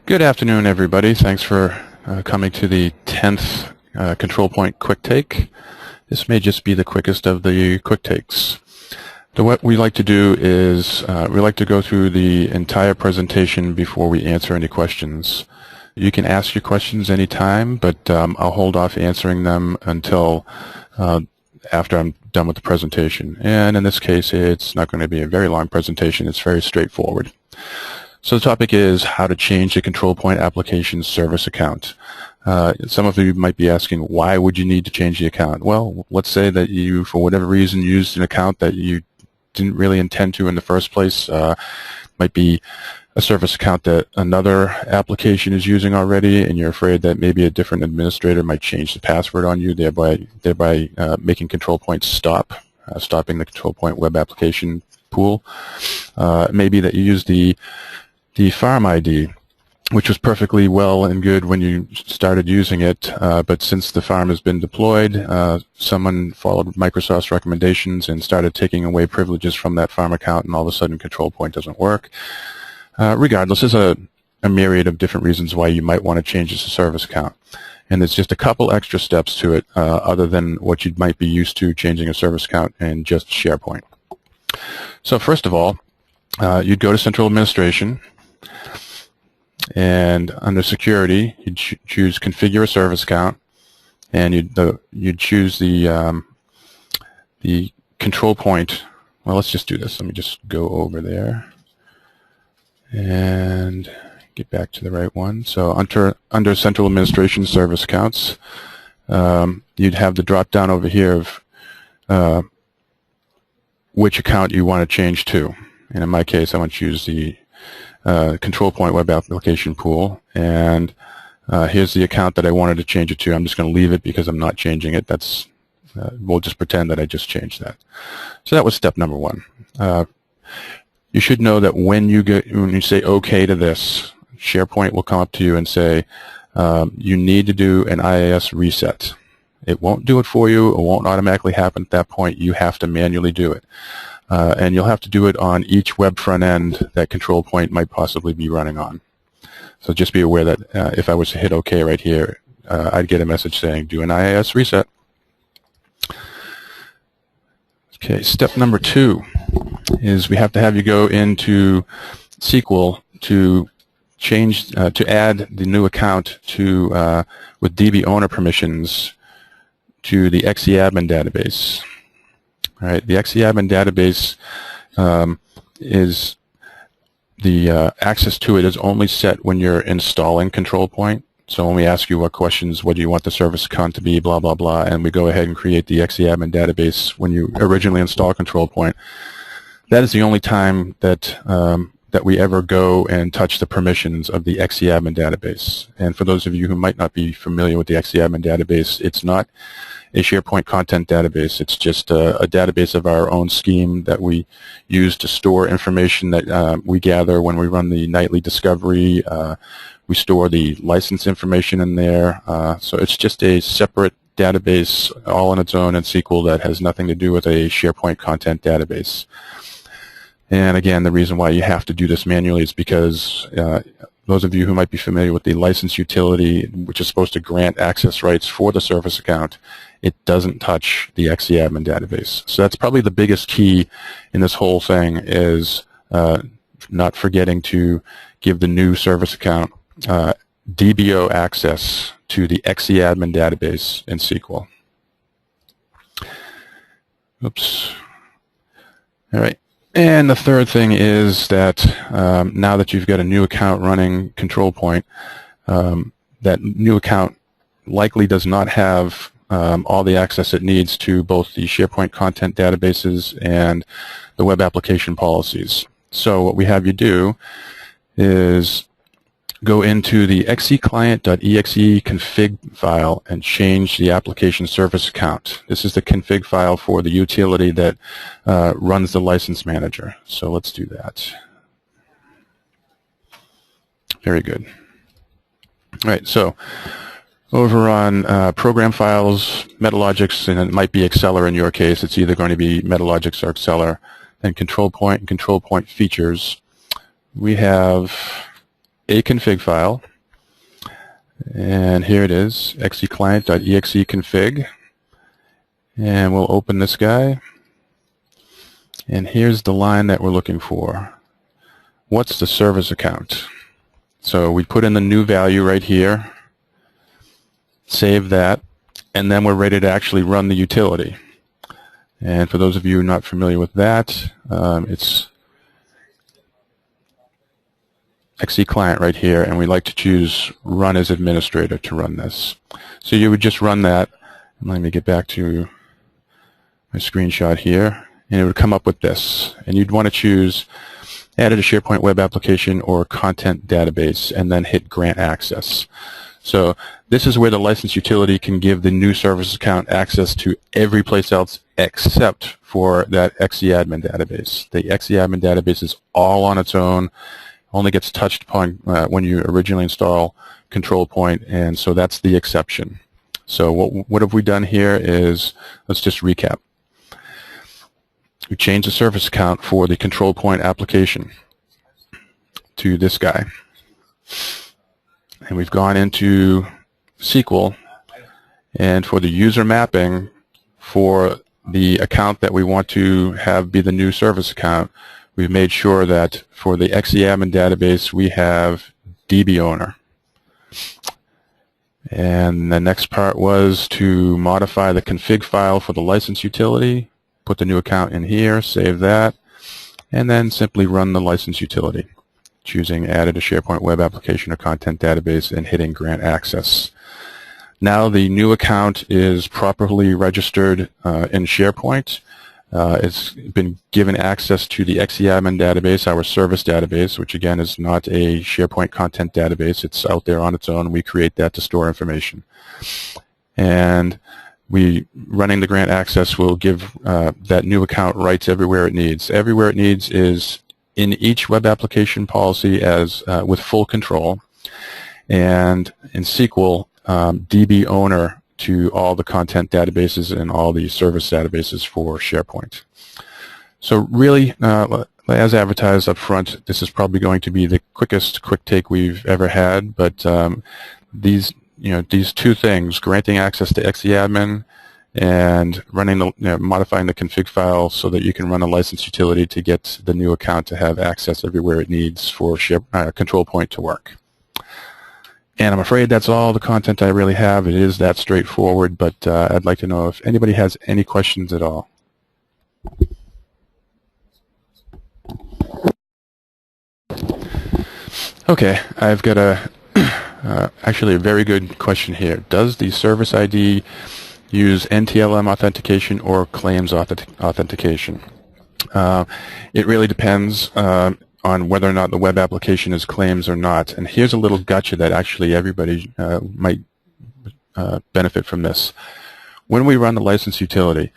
Good afternoon, everybody. Thanks for coming to the 10th ControlPoint quick take. This may just be the quickest of the quick takes. So what we like to do is we like to go through the entire presentation before we answer any questions. You can ask your questions anytime, but I'll hold off answering them until after I'm done with the presentation. And in this case, it's not going to be a very long presentation. It's very straightforward. So the topic is how to change the ControlPoint application service account. Some of you might be asking, why would you need to change the account? Well, let's say that you, for whatever reason, used an account that you didn't really intend to in the first place. Might be a service account that another application is using already, and you're afraid that maybe a different administrator might change the password on you, thereby making ControlPoint stopping the ControlPoint web application pool. Maybe that you use the farm ID, which was perfectly well and good when you started using it, but since the farm has been deployed, someone followed Microsoft's recommendations and started taking away privileges from that farm account, and all of a sudden ControlPoint doesn't work. Regardless, there's a myriad of different reasons why you might want to change this to service account. And there's just a couple extra steps to it other than what you might be used to changing a service account in just SharePoint. So first of all, you'd go to Central Administration, and under Security, you'd choose Configure a Service Account, and you'd choose the ControlPoint. Well, let's just do this. Let me just go over there and get back to the right one. So under Central Administration Service Accounts, you'd have the drop down over here of which account you want to change to. And in my case, I want to use the ControlPoint web application pool, and here's the account that I wanted to change it to. I'm just going to leave it because I'm not changing it. That's we'll just pretend that I just changed that. So that was step number one. You should know that when you say OK to this, SharePoint will come up to you and say you need to do an IIS reset. It won't do it for you. It won't automatically happen at that point. You have to manually do it. And you'll have to do it on each web front end that ControlPoint might possibly be running on. So just be aware that if I was to hit OK right here, I'd get a message saying, do an IIS reset. Okay, step number 2 is we have to have you go into SQL to change, to add the new account to with DB owner permissions to the XEadmin database. All right, the XEadmin database is the access to it is only set when you're installing ControlPoint. So when we ask you what questions, what do you want the service account to be, blah, blah, blah, and we go ahead and create the XEadmin database when you originally install ControlPoint, that is the only time that that we ever go and touch the permissions of the XEadmin database. And for those of you who might not be familiar with the XEadmin database, it's not a SharePoint content database. It's just a database of our own scheme that we use to store information that we gather when we run the nightly discovery. We store the license information in there. So it's just a separate database all on its own in SQL that has nothing to do with a SharePoint content database. And again, the reason why you have to do this manually is because those of you who might be familiar with the license utility, which is supposed to grant access rights for the service account, it doesn't touch the XEadmin database. So that's probably the biggest key in this whole thing is not forgetting to give the new service account DBO access to the XEadmin database in SQL. Oops. All right. And the third thing is that now that you've got a new account running ControlPoint, that new account likely does not have all the access it needs to both the SharePoint content databases and the web application policies. So what we have you do is go into the xeclient.exe config file and change the application service account. This is the config file for the utility that runs the license manager. So let's do that. Very good. All right, so over on program files, Metalogix, and it might be Exceller in your case. It's either going to be Metalogix or Exceller. And ControlPoint and ControlPoint features. We have a config file, and here it is, xeclient.exe_config, and we'll open this guy, and here's the line that we're looking for. What's the service account? So we put in the new value right here, save that, and then we're ready to actually run the utility. And for those of you not familiar with that, it's xeclient right here, and we like to choose run as administrator to run this. So you would just run that, and let me get back to my screenshot here, and it would come up with this. And you'd want to choose added a SharePoint web application or content database, and then hit grant access. So this is where the license utility can give the new service account access to every place else except for that xeadmin database. The xeadmin database is all on its own, only gets touched upon when you originally install ControlPoint, and so that's the exception. So what have we done here is, let's just recap. We changed the service account for the ControlPoint application to this guy. And we've gone into SQL, and for the user mapping for the account that we want to have be the new service account, we've made sure that for the xeadmin database we have DB owner. And the next part was to modify the config file for the license utility, put the new account in here, save that, and then simply run the license utility, choosing added a SharePoint web application or content database and hitting grant access. Now the new account is properly registered in SharePoint. It's been given access to the xeadmin database, our service database, which again is not a SharePoint content database. It's out there on its own. We create that to store information. And running the grant access will give that new account rights everywhere it needs. Everywhere it needs is in each web application policy as with full control, and in SQL, DB owner to all the content databases and all the service databases for SharePoint. So really, as advertised up front, this is probably going to be the quickest quick take we've ever had, but these two things, granting access to xeadmin and running modifying the config file so that you can run a license utility to get the new account to have access everywhere it needs for ControlPoint to work. And I'm afraid that's all the content I really have. It is that straightforward, but I'd like to know if anybody has any questions at all. Okay, I've got actually a very good question here. Does the service ID use NTLM authentication or claims authentication? It really depends on whether or not the web application is claims or not. And here's a little gotcha that actually everybody might benefit from this. When we run the license utility,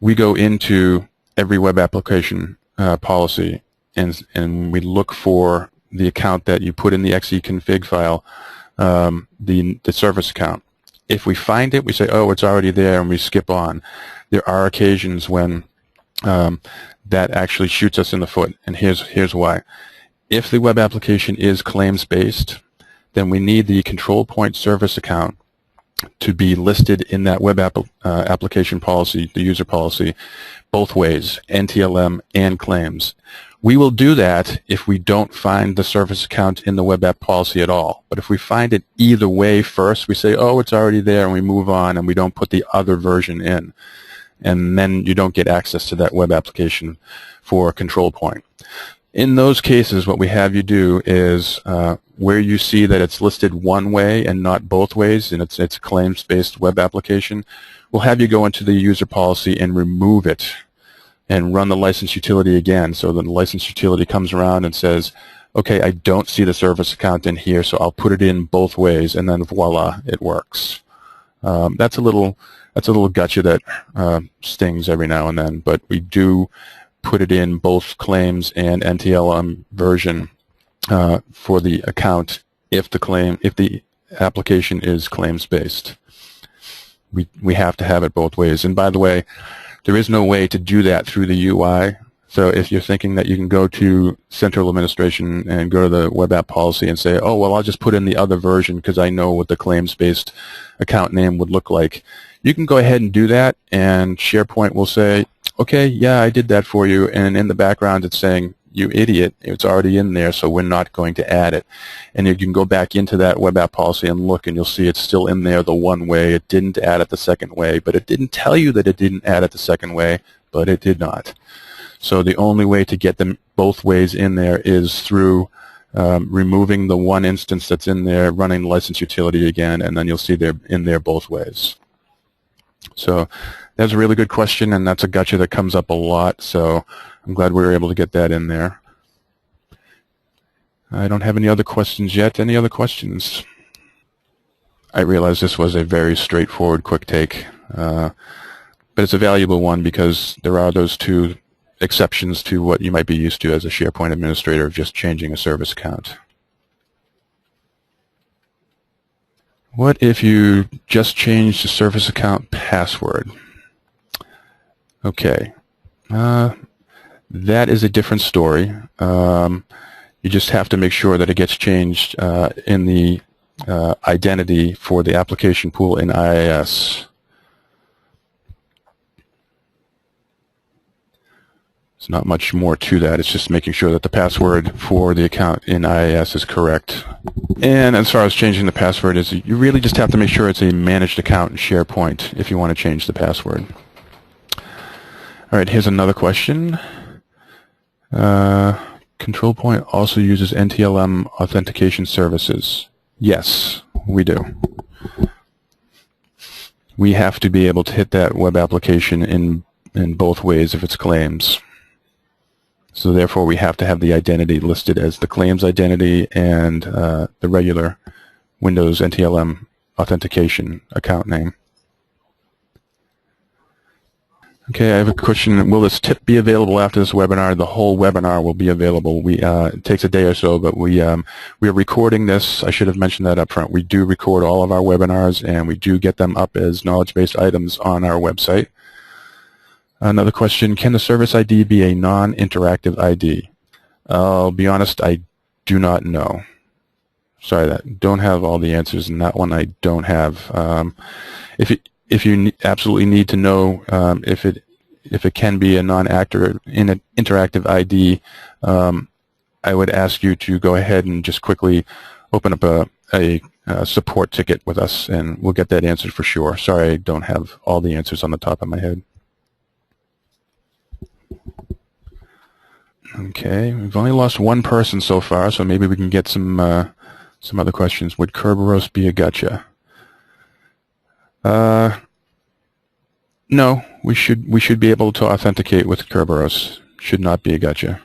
we go into every web application policy and we look for the account that you put in the xeconfig file, the service account. If we find it, we say, oh, it's already there, and we skip on. There are occasions when that actually shoots us in the foot, and here's why. If the web application is claims-based, then we need the ControlPoint service account to be listed in that web application policy, the user policy, both ways, NTLM and claims. We will do that if we don't find the service account in the web app policy at all. But if we find it either way first, we say, oh, it's already there, and we move on, and we don't put the other version in. And then you don't get access to that web application for ControlPoint. In those cases, what we have you do is where you see that it's listed one way and not both ways, and it's a claims-based web application, we'll have you go into the user policy and remove it and run the license utility again. So then the license utility comes around and says, okay, I don't see the service account in here, so I'll put it in both ways, and then voila, it works. That's a little gotcha that stings every now and then, but we do put it in both claims and NTLM version for the account if the application is claims-based. We have to have it both ways. And by the way, there is no way to do that through the UI. So if you're thinking that you can go to central administration and go to the web app policy and say, oh, well, I'll just put in the other version because I know what the claims-based account name would look like, you can go ahead and do that, and SharePoint will say, okay, yeah, I did that for you, and in the background it's saying, you idiot, it's already in there, so we're not going to add it. And you can go back into that web app policy and look, and you'll see it's still in there the one way. It didn't add it the second way, but it didn't tell you that it didn't add it the second way, but it did not. So the only way to get them both ways in there is through removing the one instance that's in there, running the license utility again, and then you'll see they're in there both ways. So that's a really good question, and that's a gotcha that comes up a lot, so I'm glad we were able to get that in there. I don't have any other questions yet. Any other questions? I realize this was a very straightforward quick take, but it's a valuable one because there are those two exceptions to what you might be used to as a SharePoint administrator of just changing a service account. What if you just changed the service account password? Okay, that is a different story. You just have to make sure that it gets changed in the identity for the application pool in IIS. There's not much more to that. It's just making sure that the password for the account in IIS is correct. And as far as changing the password, is you really just have to make sure it's a managed account in SharePoint if you want to change the password. All right, here's another question. ControlPoint also uses NTLM authentication services. Yes, we do. We have to be able to hit that web application in both ways if it's claims. So therefore, we have to have the identity listed as the claims identity and the regular Windows NTLM authentication account name. Okay, I have a question. Will this tip be available after this webinar? The whole webinar will be available. It takes a day or so, but we are recording this. I should have mentioned that up front. We do record all of our webinars, and we do get them up as knowledge-based items on our website. Another question, can the service ID be a non-interactive ID? I'll be honest, I do not know. Sorry, don't have all the answers, and that one I don't have. If you absolutely need to know if it can be a non-interactive ID, I would ask you to go ahead and just quickly open up a support ticket with us, and we'll get that answered for sure. Sorry, I don't have all the answers on the top of my head. Okay, we've only lost one person so far, so maybe we can get some other questions. Would Kerberos be a gotcha? No, we should be able to authenticate with Kerberos. Should not be a gotcha.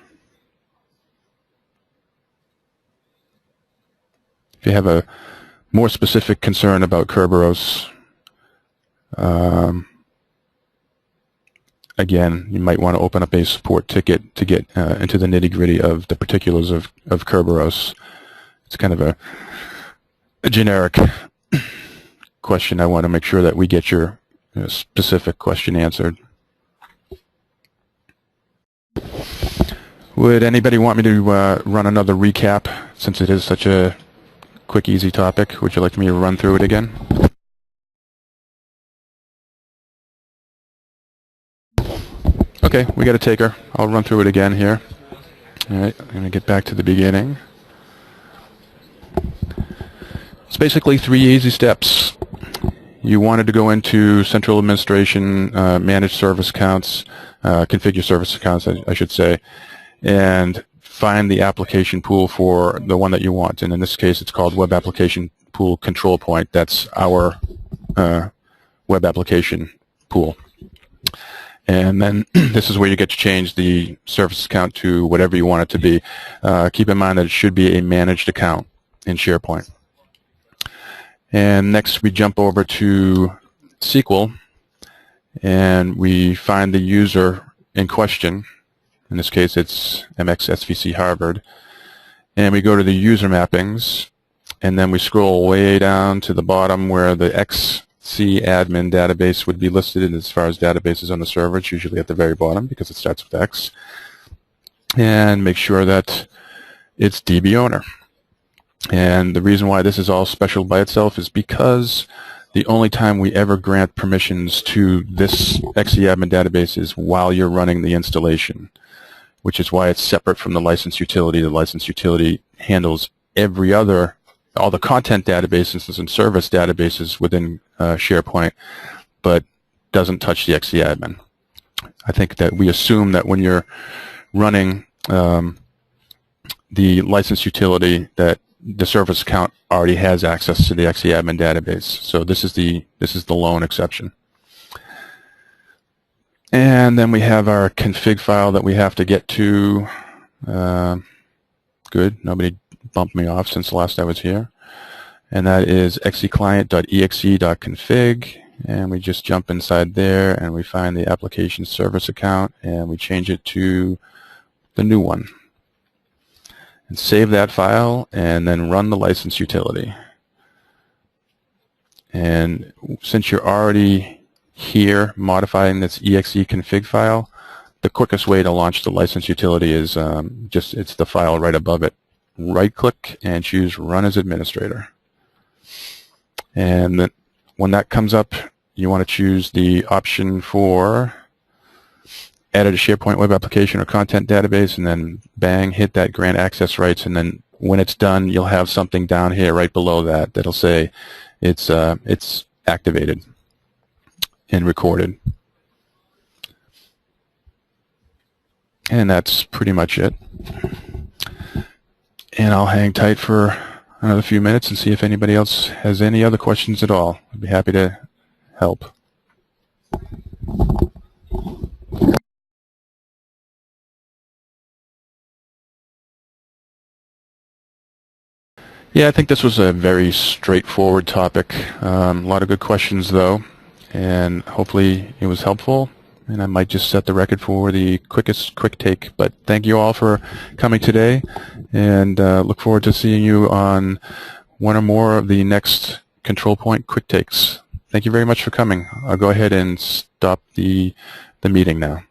If you have a more specific concern about Kerberos, again, you might want to open up a support ticket to get into the nitty-gritty of the particulars of Kerberos. It's kind of a generic question. I want to make sure that we get your specific question answered. Would anybody want me to run another recap since it is such a quick, easy topic? Would you like me to run through it again? Okay, we got a taker. I'll run through it again here. All right, I'm going to get back to the beginning. It's basically 3 easy steps. You wanted to go into central administration, manage service accounts, configure service accounts, I should say, and find the application pool for the one that you want. And in this case, it's called Web Application Pool ControlPoint. That's our web application pool. And then this is where you get to change the service account to whatever you want it to be. Keep in mind that it should be a managed account in SharePoint. And next we jump over to SQL and we find the user in question. In this case it's MXSVC Harvard. And we go to the user mappings and then we scroll way down to the bottom where the XC admin database would be listed as far as databases on the server. It's usually at the very bottom because it starts with X. and make sure that it's DB owner. And the reason why this is all special by itself is because the only time we ever grant permissions to this XE-admin database is while you're running the installation, which is why it's separate from the license utility. The license utility handles all the content databases and service databases within SharePoint, but doesn't touch the XE-admin. I think that we assume that when you're running the license utility, that the service account already has access to the XE-admin database. So this is the lone exception. And then we have our config file that we have to get to. Good, nobody bumped me off since last I was here. And that is xeclient.exe.config. And we just jump inside there and we find the application service account and we change it to the new one. And save that file and then run the license utility. And since you're already here modifying this exe config file, the quickest way to launch the license utility is it's the file right above it. Right click and choose Run as Administrator. And then when that comes up, you want to choose the option for Edit a SharePoint web application or content database, and then bang, hit that grant access rights, and then when it's done, you'll have something down here right below that that'll say it's activated and recorded. And that's pretty much it. And I'll hang tight for another few minutes and see if anybody else has any other questions at all. I'd be happy to help. Yeah, I think this was a very straightforward topic. A lot of good questions, though, and hopefully it was helpful. And I might just set the record for the quickest quick take. But thank you all for coming today, and look forward to seeing you on one or more of the next ControlPoint quick takes. Thank you very much for coming. I'll go ahead and stop the meeting now.